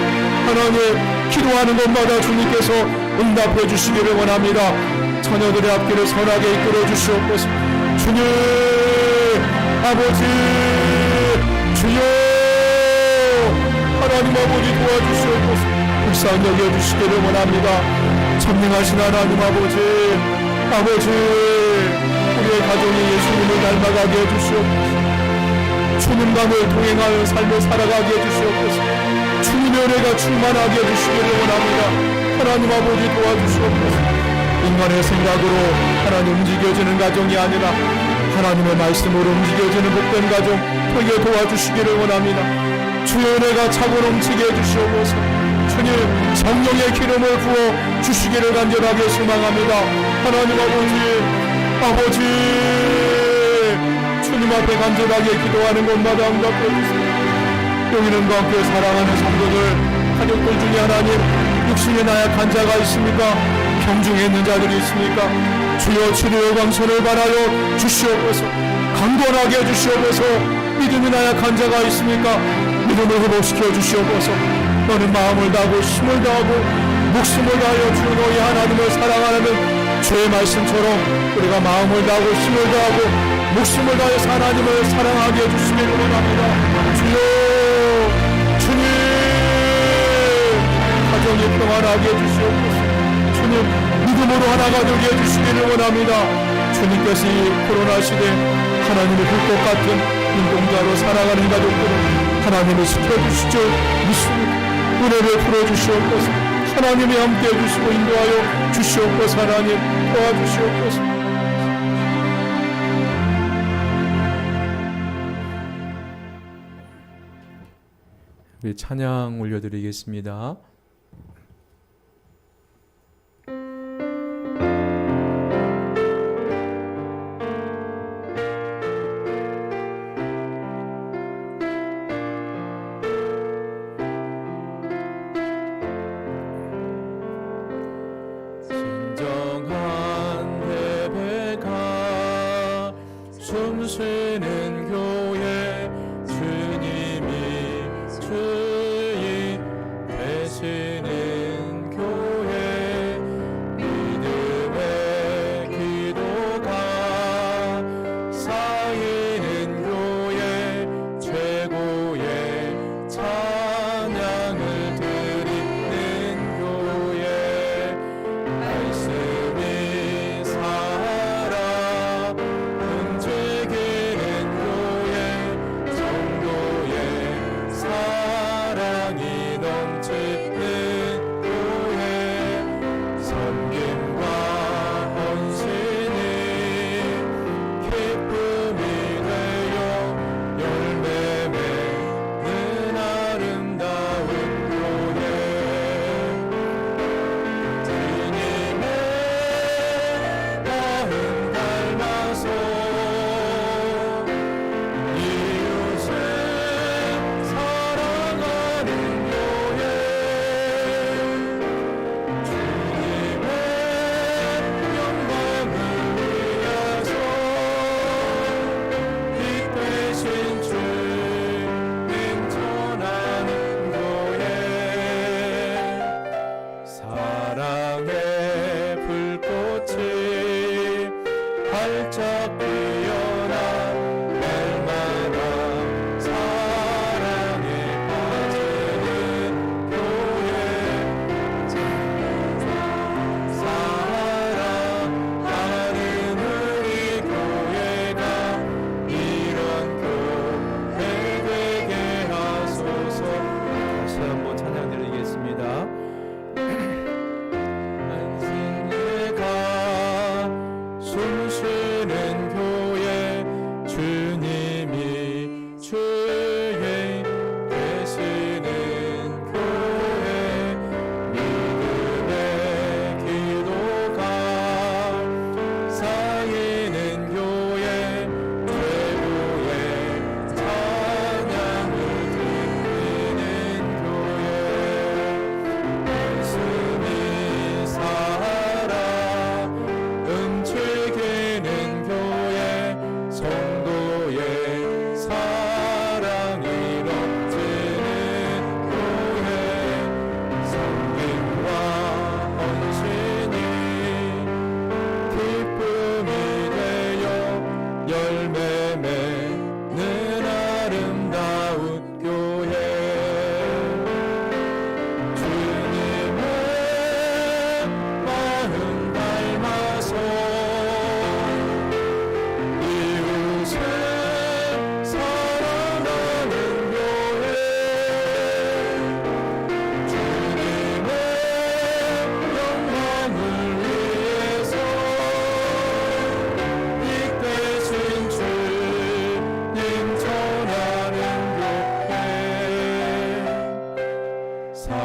하나님 기도하는 것마다 주님께서 응답해 주시기를 원합니다. 자녀들의 앞길을 선하게 이끌어 주시옵소서. 주님 아버지 주여 하나님 아버지 도와주시옵소서. 불쌍히 여겨주시기를 원합니다. 전능하신 하나님 아버지 우리의 가정이 예수님을 닮아가게 해주시옵소서. 주님과를 동행하여 삶을 살아가게 해주시옵소서. 주님의 은혜가 충만하게 해주시기를 원합니다. 하나님 아버지 도와주시옵소서. 인간의 생각으로 하나님 움직여지는 가정이 아니라 하나님의 말씀으로 움직여지는 복된 가정 되게 도와주시기를 원합니다. 주의 은혜가 차고 넘치게 해주시옵소서. 주님 성령의 기름을 부어 주시기를 간절하게 소망합니다. 하나님 아버지 주님 앞에 간절하게 기도하는 것마다 응답해 주세요. 여기는 함께 사랑하는 성도들 가족들 중에 하나님 육신에 나약한 자가 있습니까? 병중에 있는 자들이 있습니까? 주여 치료의 광선을 바라여 주시옵소서. 강건하게 해주시옵소서. 믿음이 나약한 자가 있습니까? 믿음을 회복시켜 주시옵소서. 너는 마음을 다하고 힘을 다하고 목숨을 다하여 주 너희 하나님을 사랑하는 주의 말씀처럼 우리가 마음을 다하고 힘을 다하고 목숨을 다해서 하나님을 사랑하게 해주시기를 원합니다. 주여 주님 가정이 평안하게 해주시옵소서. 주님 믿음으로 하나가 되게 해주시기를 원합니다. 주님께서 이 코로나 시대 하나님의 불꽃 같은 눈동자로 살아가는 가족들을 하나님을 지켜주시죠. 믿습니다. 은혜를 풀어주시옵소서. 하나님이 함께 해주시고 인도하여 주시옵소서. 하나님 도와주시옵소서. 우리 찬양 올려드리겠습니다. 숨쉬는 교회 주님이 주인 되시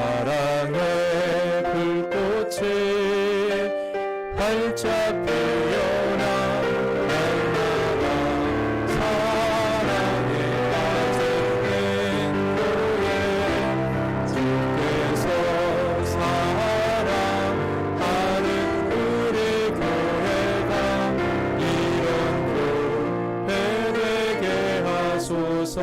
사랑의 불꽃이 활짝 피어나 날마다 사랑에 빠진 교회 주께서 사랑하는 우리 교회가 이런 교회 되게 하소서.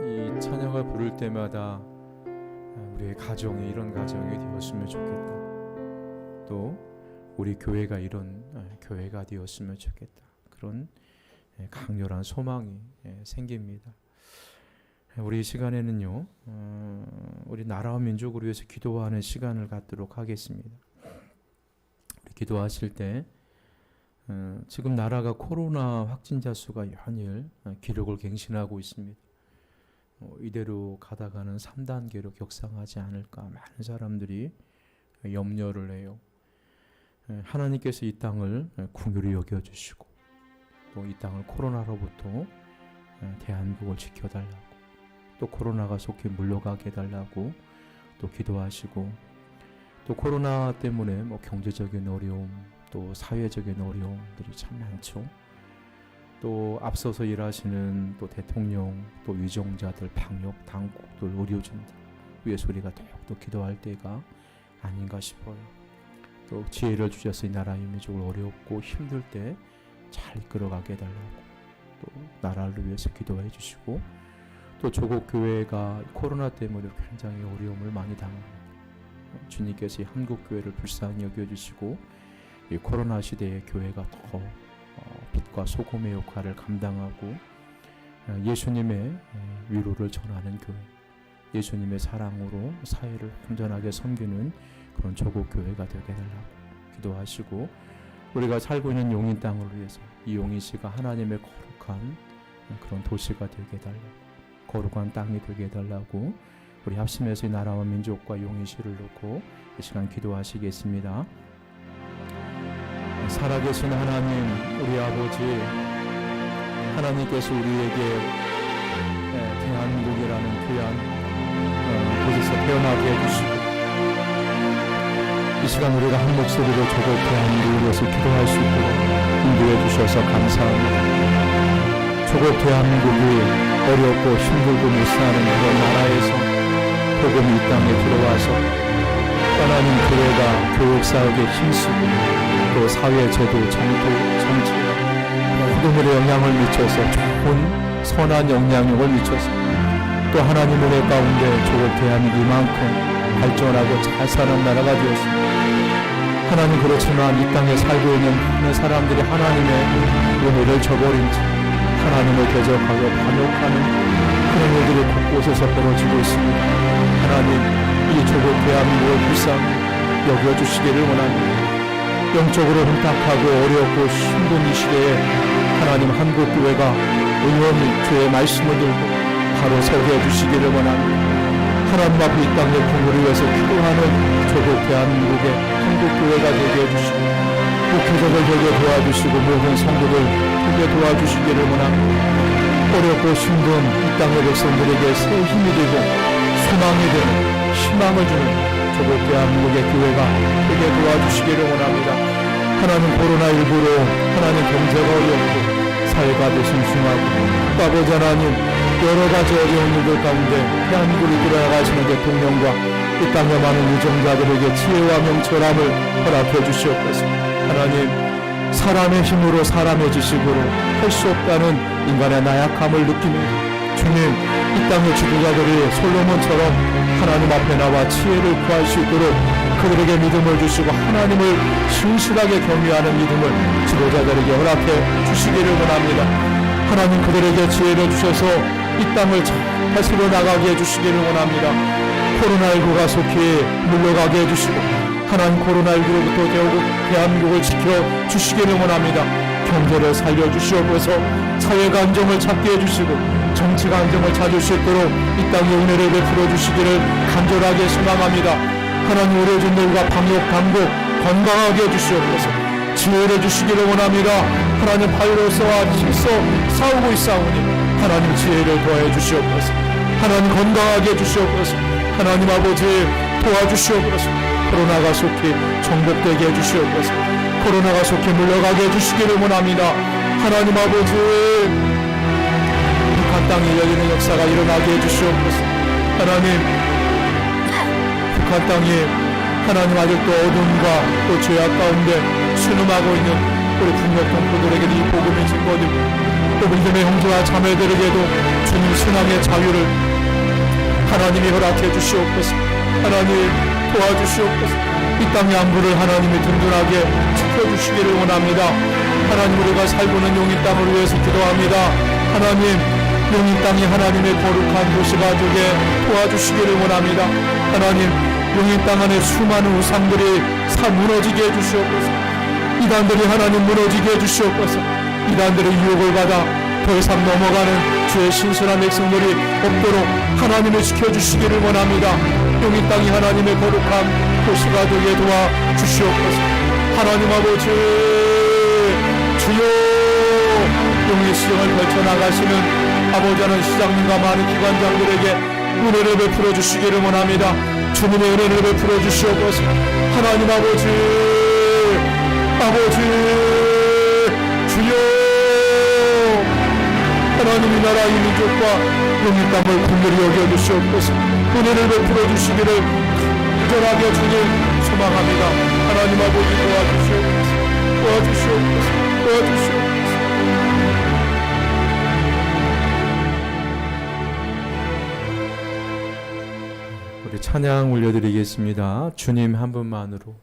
이 찬양을 부를 때마다 우리의 가정이 이런 가정이 되었으면 좋겠다. 또 우리 교회가 이런 교회가 되었으면 좋겠다. 그런 강렬한 소망이 생깁니다. 우리 시간에는요, 우리 나라와 민족을 위해서 기도하는 시간을 갖도록 하겠습니다. 우리 기도하실 때 지금 나라가 코로나 확진자 수가 연일 기록을 갱신하고 있습니다. 이대로 가다가는 3단계로 격상하지 않을까 많은 사람들이 염려를 해요. 하나님께서 이 땅을 긍휼히 여겨주시고 또 이 땅을 코로나로부터 대한민국을 지켜달라고, 또 코로나가 속히 물러가게 해달라고 또 기도하시고, 또 코로나 때문에 뭐 경제적인 어려움, 또 사회적인 어려움들이 참 많죠. 또 앞서서 일하시는 또 대통령, 또 위정자들, 방역 당국들, 의료진들 위해서 우리가 더욱더 기도할 때가 아닌가 싶어요. 또 지혜를 주셔서 이 나라의 민족을 어렵고 힘들 때 잘 이끌어가게 해달라고 또 나라를 위해서 기도해 주시고, 또 조국 교회가 코로나 때문에 굉장히 어려움을 많이 당합니다. 주님께서 이 한국 교회를 불쌍히 여겨주시고 이 코로나 시대의 교회가 더 빛과 소금의 역할을 감당하고 예수님의 위로를 전하는 교회, 예수님의 사랑으로 사회를 온전하게 섬기는 그런 조국 교회가 되게 해달라고 기도하시고, 우리가 살고 있는 용인 땅을 위해서 이 용인시가 하나님의 거룩한 그런 도시가 되게 해달라고, 거룩한 땅이 되게 해달라고 우리 합심해서 이 나라와 민족과 용인시를 놓고 이 시간 기도하시겠습니다. 살아계신 하나님, 우리 아버지 하나님께서 우리에게 대한민국이라는 귀한 곳에서 태어나게 해주시고, 이 시간 우리가 한 목소리로 조국 대한민국을 위해서 기도할 수 있도록 인도해 주셔서 감사합니다. 조국 대한민국이 어렵고 힘들고 못 사는 그런 나라에서 복음이 이 땅에 들어와서 하나님 교회가 교육사역에 힘쓰고 또 사회제도, 정도, 정치 모든 일에 영향을 미쳐서 좋은 선한 영향력을 미쳐서 또 하나님 은혜 가운데 조국 대한민국 이만큼 발전하고 잘 사는 나라가 되었습니다. 하나님, 그렇지만 이 땅에 살고 있는 많은 사람들이 하나님의 은혜를 저버린 채 하나님을 대적하고 반역하는 그런 일들이 곳곳에서 벌어지고 있습니다. 하나님, 이 조국 대한민국을 불쌍히 여겨주시기를 원합니다. 영적으로 혼탁하고 어렵고 힘든 이 시대에 하나님 한국교회가 의원히 주의 말씀을 들고 바로 서게 해주시기를 원합니다. 하나님 앞에 이 땅의 공부를 위해서 기도하는 조국 대한민국의 한국교회가 되게 해주시고, 목회자들 되게 도와주시고 모든 성도들 되게 도와주시기를 원합니다. 어렵고 힘든 이 땅의 백성들에게 새 힘이 되고 소망이 되는 희망을 주는 조국 대한민국의 교회가 되게 도와주시기를 원합니다. 하나님, 코로나19로 하나님 경제가 어렵고 사회가 불순순하고 또 아버지 하나님 여러 가지 어려운 일들 가운데 대한민국을 이끌어가시는 대통령과 이 땅의 많은 유정자들에게 지혜와 명철함을 허락해 주시옵소서. 하나님, 사람의 힘으로 사람의 지식으로 할 수 없다는 인간의 나약함을 느끼며 주님, 이 땅의 지도자들이 솔로몬처럼 하나님 앞에 나와 지혜를 구할 수 있도록 그들에게 믿음을 주시고 하나님을 신실하게 경외하는 믿음을 지도자들에게 허락해 주시기를 원합니다. 하나님, 그들에게 지혜를 주셔서 이 땅을 잘 다스려 나가게 해주시기를 원합니다. 코로나19가 속히 물러가게 해주시고 하나님, 코로나19로부터 대한민국을 지켜주시기를 원합니다. 경제를 살려주시옵소서. 사회가 안정을 찾게 해주시고 정치가 안정을 찾을 수 있도록 이 땅에 은혜를 베풀어 주시기를 간절하게 소망합니다. 하나님, 의료진들과 방역 당국 건강하게 해주시옵소서. 지혜를 주시기를 원합니다. 하나님, 바이러스와 힘써 싸우고 있사오니 하나님 지혜를 더해 주시옵소서. 하나님 건강하게 해주시옵소서. 하나님 아버지 도와주시옵소서. 코로나가 속히 정복되게 해주시옵소서. 코로나가 속히 물러가게 해주시기를 원합니다. 하나님 아버지 북한 땅에 열리는 역사가 일어나게 해주시옵소서. 하나님 북한 땅이 하나님 아직도 어둠과 또 죄악 가운데 순음하고 있는 우리 북녘 동포들에게도 이 복음의 증거들, 또 믿음의 형제와 자매들에게도 주님 신앙의 자유를 하나님이 허락해 주시옵소서. 하나님 도와주시옵소서. 이 땅의 안부를 하나님이 든든하게 지켜주시기를 원합니다. 하나님 우리가 살고 있는 용인 땅을 위해서 기도합니다. 하나님 용인 땅이 하나님의 거룩한 도시가 되게 도와주시기를 원합니다. 하나님 용인 땅 안에 수많은 우상들이 무너지게 해주시옵소서. 이단들이 하나님 무너지게 해주시옵소서. 이단들의 유혹을 받아 더 이상 넘어가는 주의 신선한 백성들이 없도록 하나님을 지켜주시기를 원합니다. 용인 땅이 하나님의 거룩한 도시가 되게 도와주시옵소서. 하나님 아버지 주여 용인 시정을 펼쳐나가시는 아버지 하나님 시장님과 많은 기관장들에게 은혜를 베풀어 주시기를 원합니다. 주님의 은혜를 베풀어 주시옵소서. 하나님 아버지 주여 하나님 이 나라 이 민족과 용인 땅을 긍휼히 여겨주시옵소서. 은혜를 베풀어 주시기를 간절하게 주님 소망합니다. 하나님 아버지 도와주시옵소서. 우리 찬양 올려드리겠습니다. 주님 한 분만으로.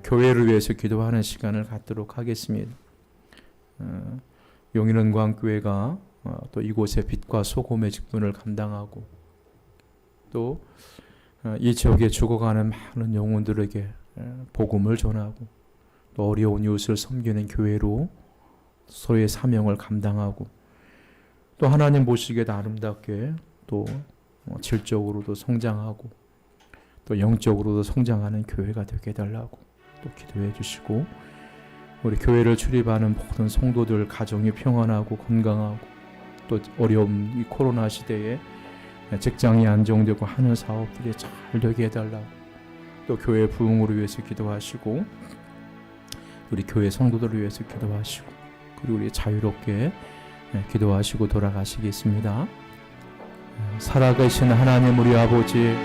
교회를 위해서 기도하는 시간을 갖도록 하겠습니다. 용인은광교회가 또 이곳의 빛과 소금의 직분을 감당하고 또 이 지역에 죽어가는 많은 영혼들에게 복음을 전하고 또 어려운 이웃을 섬기는 교회로 소의 사명을 감당하고 또 하나님 보시기에도 아름답게 또 질적으로도 성장하고 또 영적으로도 성장하는 교회가 되게 해달라고 또 기도해 주시고, 우리 교회를 출입하는 모든 성도들 가정이 평안하고 건강하고 또 어려운 이 코로나 시대에 직장이 안정되고 하는 사업들이 잘 되게 해달라고 또 교회 부흥으로 위해서 기도하시고 우리 교회 성도들을 위해서 기도하시고 그리고 우리 자유롭게 기도하시고 돌아가시겠습니다. 살아계신 하나님 우리 아버지,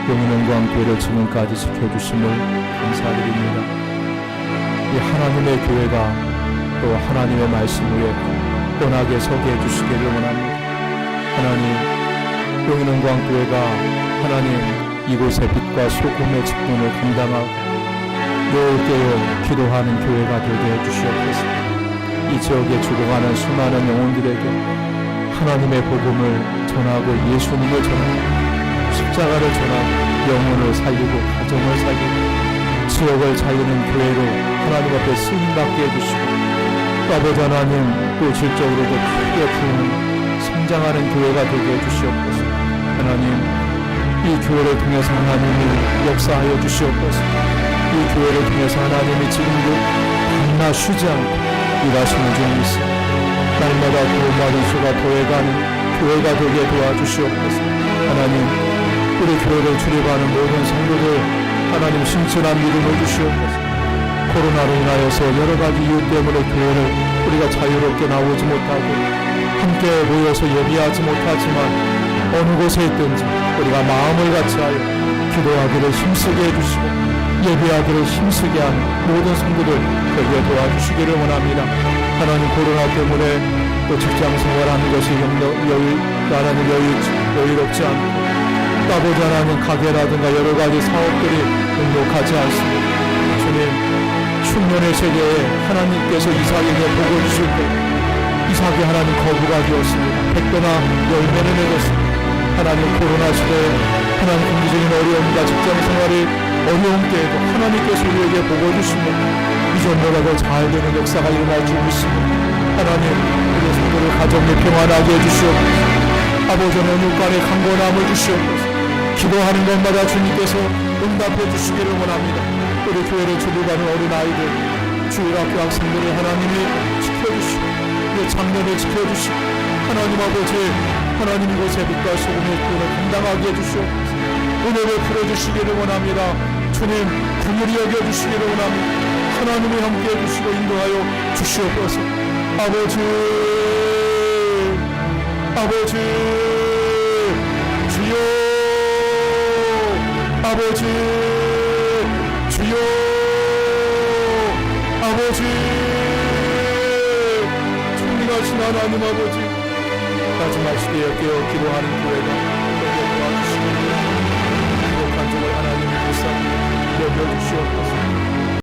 용인은광교회를 지금까지 지켜주심을 감사드립니다. 이 하나님의 교회가 또 하나님의 말씀 위에 뻔하게 서게 해주시기를 원합니다. 하나님, 용인은광교회가 하나님 이곳의 빛과 소금의 직분을 감당하고 늘 깨어 기도하는 교회가 되게 해주시옵소서. 이 이 지역에 죽어가는 수많은 영혼들에게 하나님의 복음을 전하고 예수님을 전하고 십자가를 전하고 영혼을 살리고 가정을 살리고 지역을 살리는 교회로 하나님 앞에 쓰임받게 해주시고 아버지 하나님 또 질적으로도 크게 부흥 성장하는 교회가 되게 해주시옵소서. 하나님 이 교회를 통해서 하나님이 역사하여 주시옵소서. 이 교회를 통해서 하나님이 지금도 밤낮 쉬지 않고 일하시는 중에 있습니다. 날마다 구원받은 수가 더해가는 교회가 되게 도와주시옵소서. 하나님 우리 교회를 출입하는 모든 성도들 하나님 신천한 믿음을 주시옵소서. 코로나로 인하여서 여러가지 이유 때문에 교회를 우리가 자유롭게 나오지 못하고 함께 모여서 예배하지 못하지만 어느 곳에 있든지 우리가 마음을 같이 하여 기도하기를 힘쓰게 해주시고 예배하기를 힘쓰게 하는 모든 성도들 되게 도와주시기를 원합니다. 하나님 코로나 때문에 또 직장 생활하는 것이 나라는 여유롭지 않고 아버지 하나님 가게라든가 여러 가지 사업들이 행복하지 않습니다. 주님 흉년의 세계에 하나님께서 이삭에게 복을 주실 때 이삭이 하나님 거부가 되었습니다. 백배나 열매를 맺었습니다. 하나님 코로나 시대에 하나님 경제적인 어려움과 직장생활이 어려운 때에도 하나님께서 우리에게 복을 주시며 이전보다 더 잘 되는 역사가 일어날 줄 믿습니다. 하나님 우리 성도를 가정에 평안하게 해주시옵소서. 아버지 어느 간에 강건함을 주시옵소서. 기도하는 것마다 주님께서 응답해 주시기를 원합니다. 우리 교회를 출입하는 어린아이들 주일학교 학생들을 하나님이 지켜주시고 우리 장년을 지켜주시고 하나님 아버지 하나님 이곳에 빛과 소금의 기운을 감당하게 해주시옵소서. 은혜를 풀어주시기를 원합니다. 주님 긍휼히 여겨주시기를 원합니다. 하나님이 함께 해주시고 인도하여 주시옵소서. 아버지 주여 아버지 주여 아버지 충만하신 하나님 아버지 마지막 시대에 깨어 기도하는 교회가 되게 도와주시고 기독한 종을 하나님의 불쌍히 여겨주시옵소서.